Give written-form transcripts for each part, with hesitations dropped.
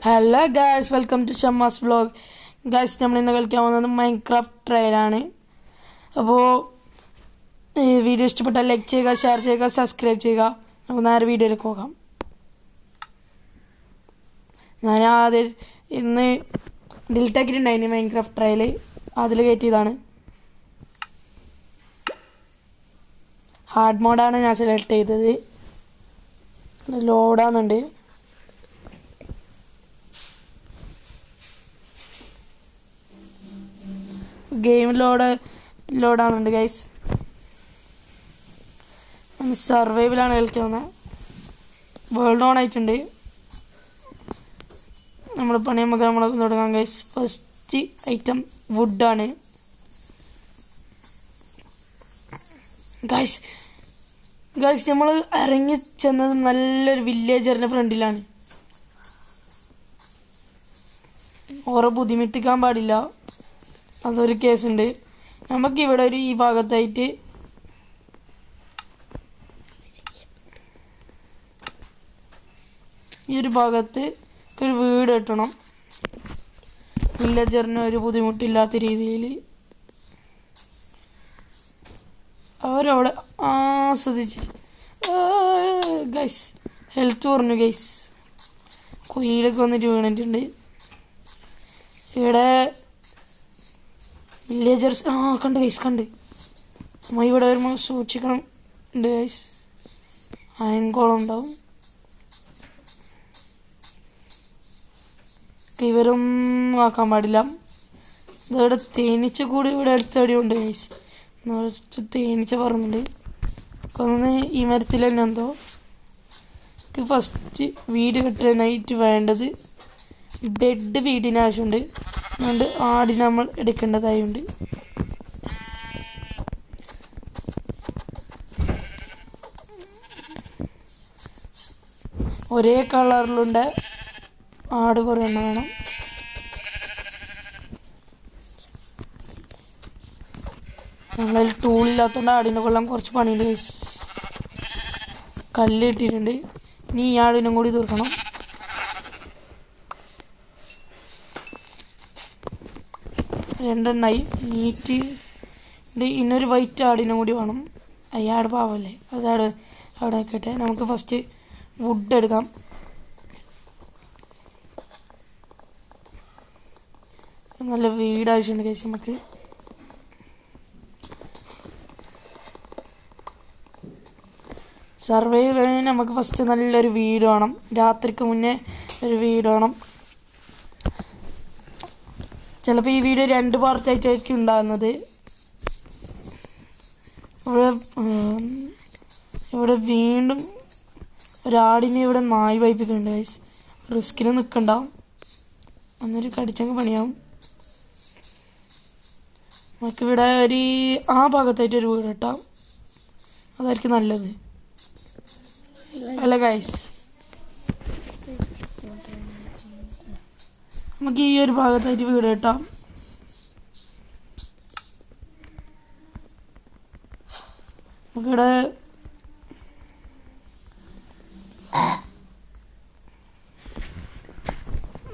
Hello guys, welcome to Shamma's vlog. Guys, നമ്മൾ ഇന്ന് കളിക്കാൻ പോകുന്നത് മൈൻക്രാഫ്റ്റ് ട്രയലാണ്. അപ്പോൾ വീഡിയോ ഇഷ്ടപ്പെട്ടാൽ ലൈക്ക് ചെയ്യുക, ഷെയർ ചെയ്യുക, സബ്സ്ക്രൈബ് ചെയ്യുക. നമുക്ക് നേരെ വീഡിയോയിലേക്ക് പോകാം. ഞാൻ ആദ്യം ഇന്ന് ഡിലീറ്റ് ആക്കിയിട്ടുണ്ടായിരുന്നു മൈൻക്രാഫ്റ്റ് ട്രയൽ, അതിൽ കയറ്റിയതാണ്. ഹാർഡ് മോഡാണ് ഞാൻ സെലക്ട് ചെയ്തത്. ലോഡാകുന്നുണ്ട്. Game ലോഡാകുന്നുണ്ട് guys. സർവൈവലാണ് കളിക്കുന്നത്. വേൾഡ് ഓൺ ആയിട്ടുണ്ട്. നമ്മൾ പണി നമുക്ക് തുടങ്ങാം ഗൈസ്. ഫസ്റ്റ് ഐറ്റം വുഡാണ് ഗൈസ്. നമ്മൾ ഇറങ്ങി ചെന്നത് നല്ലൊരു വില്ലേജറിൻ്റെ ഫ്രണ്ടിലാണ്. ഓരോ ബുദ്ധിമുട്ടിക്കാൻ പാടില്ല, അതൊരു കേസുണ്ട്. നമുക്കിവിടെ ഈ ഭാഗത്തായിട്ട് ഈ ഒരു ഭാഗത്ത് ഒരു വീട് കെട്ടണം, വില്ലേജറിന് ഒരു ബുദ്ധിമുട്ടില്ലാത്ത രീതിയിൽ. അവരവിടെ ആസ്വദിച്ച് ഗൈസ് ഹെൽത്ത് കുറഞ്ഞു ഗൈസ്. കുയിലൊക്കെ വന്നിട്ട് വീണിട്ടുണ്ട്. ഇവിടെ വില്ലേജേഴ്സ് കണ്ട് ഗൈസ്, കണ്ട്. നമ്മൾ ഇവിടെ വരുമ്പോൾ സൂക്ഷിക്കണം ഉണ്ട് ഗൈസ്. അയൺ കോളം ഉണ്ടാവും. ഇവരൊന്നും ആക്കാൻ പാടില്ല. ഇവിടെ തേനീച്ച കൂടി ഇവിടെ അടുത്തടിയുണ്ട് ഗൈസ്. തേനീച്ച പറയുന്നുണ്ട്. ഒന്ന് ഈ മരത്തിൽ തന്നെ എന്തോ. ഫസ്റ്റ് വീട് കെട്ടാനായിട്ട് വേണ്ടത് ബെഡ് വീടിന് ആവശ്യമുണ്ട്. അതുകൊണ്ട് ആടിനെ നമ്മൾ എടുക്കേണ്ടതായുണ്ട്. ഒരേ കളറിലുണ്ട് ആട് കുറേ എണ്ണം വേണം. നമ്മളതിൽ ടൂളില്ലാത്തതുകൊണ്ട് ആടിനെ കൊള്ളാൻ കുറച്ച് പണിയുണ്ട്. കല്ല് ഇട്ടിട്ടുണ്ട്. ഇനി ഈ ആടിനും കൂടി തീർക്കണം. രണ്ടെണ്ണായി നീറ്റ്. ഇന്നൊരു വൈറ്റ് ആടിനും കൂടി വേണം. അയാട് പാവല്ലേ, അതാട് അവിടെ ആക്കട്ടെ. നമുക്ക് ഫസ്റ്റ് വുഡ് എടുക്കാം. നല്ല വീട് ആവശ്യമുണ്ട് കേസ് നമുക്ക്. സർവൈവിന് നമുക്ക് ഫസ്റ്റ് നല്ലൊരു വീട് വേണം. രാത്രിക്ക് മുന്നേ ഒരു വീട് വേണം. ചിലപ്പോൾ ഈ വീഡിയോ 2 പാർട്ടായിട്ടായിരിക്കും ഉണ്ടാകുന്നത്. ഇവിടെ വീണ്ടും ഒരാടിനെ ഇവിടെ നായ് വായിപ്പിക്കുന്നുണ്ട് ഗൈസ്. റിസ്കിന് നിൽക്കണ്ട, അന്നൊരു കടിച്ചങ്ങ് പണിയാവും. നമുക്കിവിടെ ആ ഭാഗത്തായിട്ട് ഒരു വീട് കിട്ടാം, അതായിരിക്കും നല്ലത് അല്ല ഗൈസ്. നമുക്ക് ഈ ഒരു ഭാഗത്തായിട്ട് വീട് കിട്ടാം. നമുക്കിവിടെ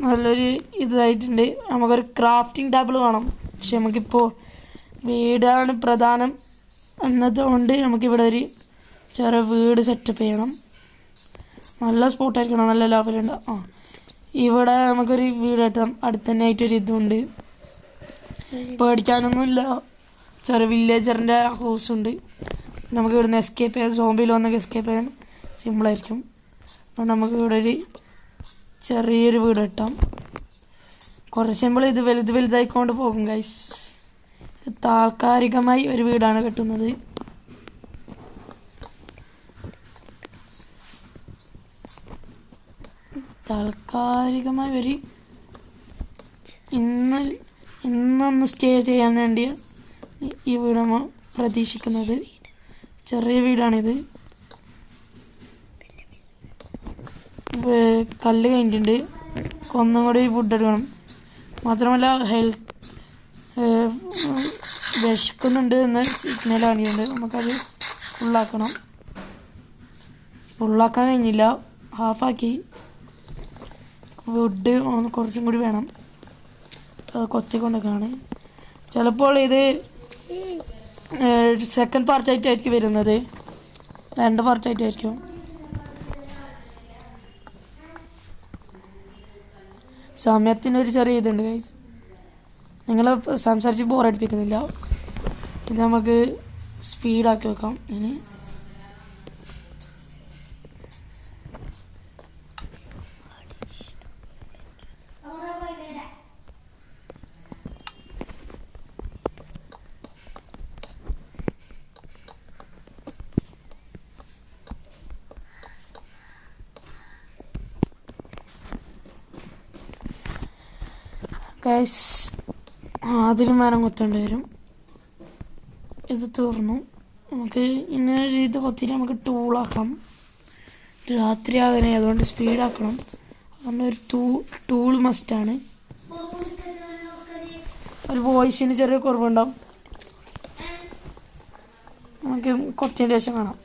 നല്ലൊരു ഇതായിട്ടുണ്ട്. നമുക്കൊരു ക്രാഫ്റ്റിംഗ് ടേബിൾ വേണം. പക്ഷെ നമുക്കിപ്പോൾ വീടാണ് പ്രധാനം എന്നതുകൊണ്ട് നമുക്കിവിടെ ഒരു ചെറിയ വീട് സെറ്റപ്പ് ചെയ്യണം. നല്ല സ്പോട്ടായിരിക്കണം, നല്ല ലെവലുണ്ട്. ഇവിടെ നമുക്കൊരു വീട് കെട്ടാം. അടുത്ത് തന്നെ ആയിട്ടൊരു ഇതുണ്ട്. പേടിക്കാനൊന്നുമില്ല. ചെറിയ വില്ലേജറിൻ്റെ ഹൗസുണ്ട്. നമുക്ക് ഇവിടുന്ന് എസ്കേപ്പ് ചെയ്യാൻ, സോംബിയിൽ വന്നൊക്കെ എസ്കേപ്പ് ചെയ്യാൻ സിമ്പിളായിരിക്കും. അതുകൊണ്ട് നമുക്ക് ഇവിടെ ഒരു ചെറിയൊരു വീട് കെട്ടാം. കുറച്ച് സിമ്പിൾ. ഇത് വലുതായിക്കൊണ്ട് പോകും ഗൈസ്. താൽക്കാലികമായി ഒരു വീടാണ് കെട്ടുന്നത്. താൽക്കാലികമായി ഒരു ഇന്നൊന്ന് സ്റ്റേ ചെയ്യാൻ വേണ്ടി ഈ വീട് നമ്മൾ പ്രതീക്ഷിക്കുന്നത്. ചെറിയ വീടാണിത്. കല്ല് കഴിഞ്ഞിട്ടുണ്ട്. ഒന്നും കൂടി വുഡ് എടുക്കണം. മാത്രമല്ല വിശക്കുന്നുണ്ട് എന്ന സിഗ്നൽ കാണിയുണ്ട്. നമുക്കത് ഫുള്ളാക്കണം. ഫുള്ളാക്കാൻ കഴിഞ്ഞില്ല, ഹാഫാക്കി. വുഡ് കുറച്ചും കൂടി വേണം. കൊത്തിക്കൊണ്ടൊക്കെയാണ്. ചിലപ്പോൾ ഇത് സെക്കൻഡ് പാർട്ടായിട്ടായിരിക്കും വരുന്നത്, 2 പാർട്ടായിട്ടായിരിക്കും. സമയത്തിനൊരു ചെറിയ ഇതുണ്ട് ഗൈസ്. നിങ്ങൾ സംസാരിച്ച് ബോറടിപ്പിക്കുന്നില്ല. ഇത് നമുക്ക് സ്പീഡാക്കി വെക്കാം. ഇനി ഗൈസ് അതിലും മരം കൊത്തേണ്ടി വരും. ഇത് തീർന്നു. നമുക്ക് ഇങ്ങനെ ഇത് കൊത്തിയിട്ട് നമുക്ക് ടൂളാക്കാം. രാത്രി ആകാനേ, അതുകൊണ്ട് സ്പീഡാക്കണം. അതുകൊണ്ട് ഒരു ടൂൾ മസ്റ്റാണ്. ഒരു വോയിസിന് ചെറിയ കുറവുണ്ടാവും. നമുക്ക് കൊത്തിയതിന് ശേഷം കാണാം.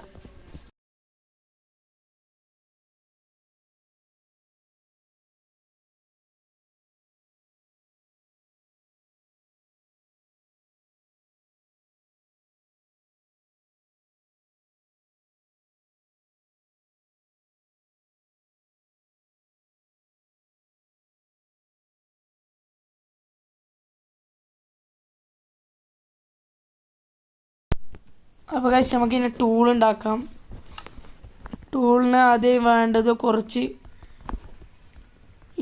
അപ്പോൾ ഗൈസ് നമുക്കിനി ടൂൾ ഉണ്ടാക്കാം. ടൂളിന് ആദ്യം വേണ്ടത് കുറച്ച്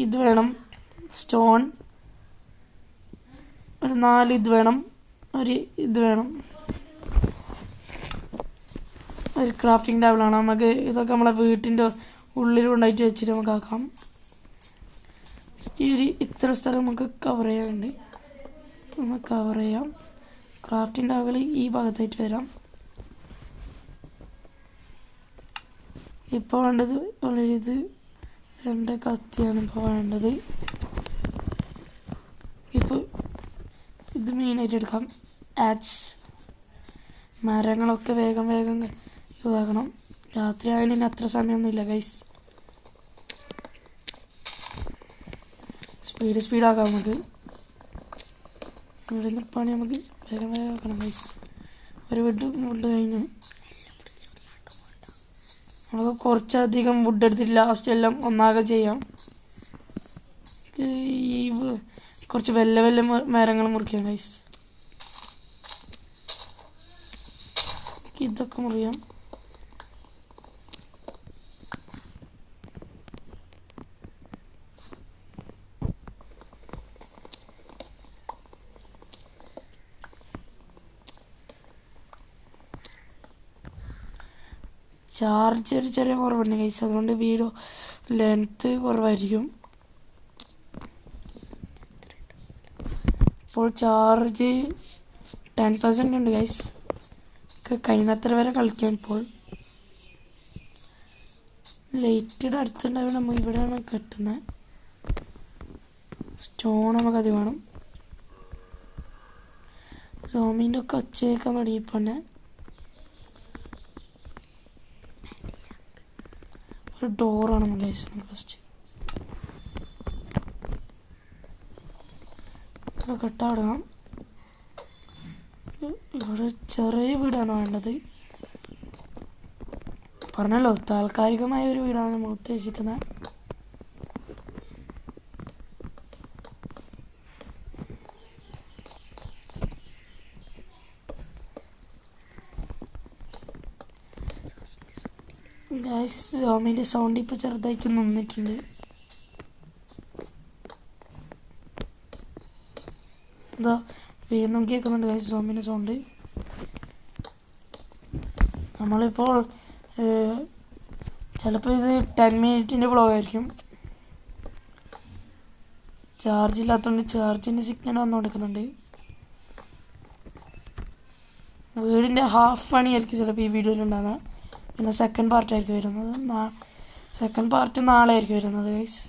ഇത് വേണം, സ്റ്റോൺ. ഒരു 4 ഇത് വേണം. ഒരു ഇത് വേണം, ഒരു ക്രാഫ്റ്റിംഗ് ടേബിളാണ്. നമുക്ക് ഇതൊക്കെ നമ്മളെ വീട്ടിൻ്റെ ഉള്ളിൽ കൊണ്ടായിട്ട് വെച്ചിട്ട് നമുക്ക് ആക്കാം. ഇത്ര സ്ഥലം നമുക്ക് കവർ ചെയ്യാനുണ്ട്. നമുക്ക് കവർ ചെയ്യാം. ക്രാഫ്റ്റിംഗ് ടേബിൾ ഈ ഭാഗത്തായിട്ട് വരാം. ഇപ്പോൾ വേണ്ടത് വളരെ ഇത് 2 കത്തിയാണ് ഇപ്പോൾ വേണ്ടത്. ഇപ്പോൾ ഇത് മെയിനായിട്ട് എടുക്കാം. ആഡ്സ് മരങ്ങളൊക്കെ വേഗം ഇതാക്കണം. രാത്രി ആയതിന് അത്ര സമയമൊന്നുമില്ല ഗൈസ്. സ്പീഡാക്കാം നമുക്ക്. വീടിൻ്റെ പണി നമുക്ക് വേഗം ആക്കണം ഗൈസ്. ഒരു വുഡ് കഴിഞ്ഞു. നമുക്ക് കുറച്ചധികം വുഡ് എടുത്തിട്ട് ലാസ്റ്റ് എല്ലാം ഒന്നാകെ ചെയ്യാം. ഈ കുറച്ച് വലിയ മരങ്ങൾ മുറിക്കാം ഗൈസ്. ഇതൊക്കെ മുറിയാം. ചാർജ് ഒരു ചെറിയ കുറവുണ്ട് ഗൈസ്, അതുകൊണ്ട് വീഡിയോ ലെങ്ത്ത് കുറവായിരിക്കും. ഇപ്പോൾ ചാർജ് 10% ഉണ്ട് ഗൈസ്. കഴിയുന്നത്ര വരെ കളിക്കാം. ഇപ്പോൾ ലൈറ്റിയുടെ അടുത്തുണ്ടാവും. നമ്മൾ ഇവിടെയാണ് കെട്ടുന്നത്. സ്റ്റോൺ നമുക്കത് വേണം. സോമീൻ്റെ ഒക്കെ ഒച്ചയൊക്കെ തുടങ്ങിയപ്പോൾ ഒരു ഡോറാണ് ഗൈസ്. ഫസ്റ്റ് കെട്ടാടണം. ഇവിടെ ചെറിയ വീടാണ് വേണ്ടത്. പറഞ്ഞല്ലോ, താൽക്കാലികമായ ഒരു വീടാണ് നമ്മൾ ഉദ്ദേശിക്കുന്നത്. ഗൈസ് സോമിൻ്റെ സൗണ്ട് ഇപ്പോൾ ചെറുതായിട്ട് നിന്നിട്ടുണ്ട്. എന്താ വീണ്ടും കേൾക്കുന്നുണ്ട് ഗൈസ് സോമിൻ്റെ സൗണ്ട്. നമ്മളിപ്പോൾ ചിലപ്പോൾ ഇത് 10 മിനിറ്റിൻ്റെ വ്ളോഗായിരിക്കും. ചാർജ് ഇല്ലാത്തതുകൊണ്ട് ചാർജിൻ്റെ സിഗ്നൽ വന്നു കൊടുക്കുന്നുണ്ട്. വീടിൻ്റെ ഹാഫ് പണിയായിരിക്കും ചിലപ്പോൾ ഈ വീഡിയോയിലുണ്ടാകുന്നത്. പിന്നെ സെക്കൻഡ് പാർട്ടായിരിക്കും വരുന്നത്. സെക്കൻഡ് പാർട്ട് നാളെ ആയിരിക്കും വരുന്നത് ഗൈസ്.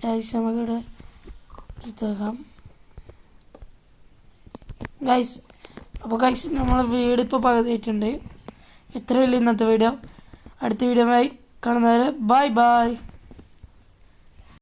ഗൈസ് നമുക്കിവിടെ എടുത്തേക്കാം ഗൈസ്. അപ്പോൾ ഗൈസ് നമ്മളെ വീട് ഇപ്പോൾ പകുതിയായിട്ടുണ്ട്. ഇത്രയല്ലേ ഇന്നത്തെ വീഡിയോ. അടുത്ത വീഡിയോയുമായി കാണുന്നവരെ ബൈ ബൈ.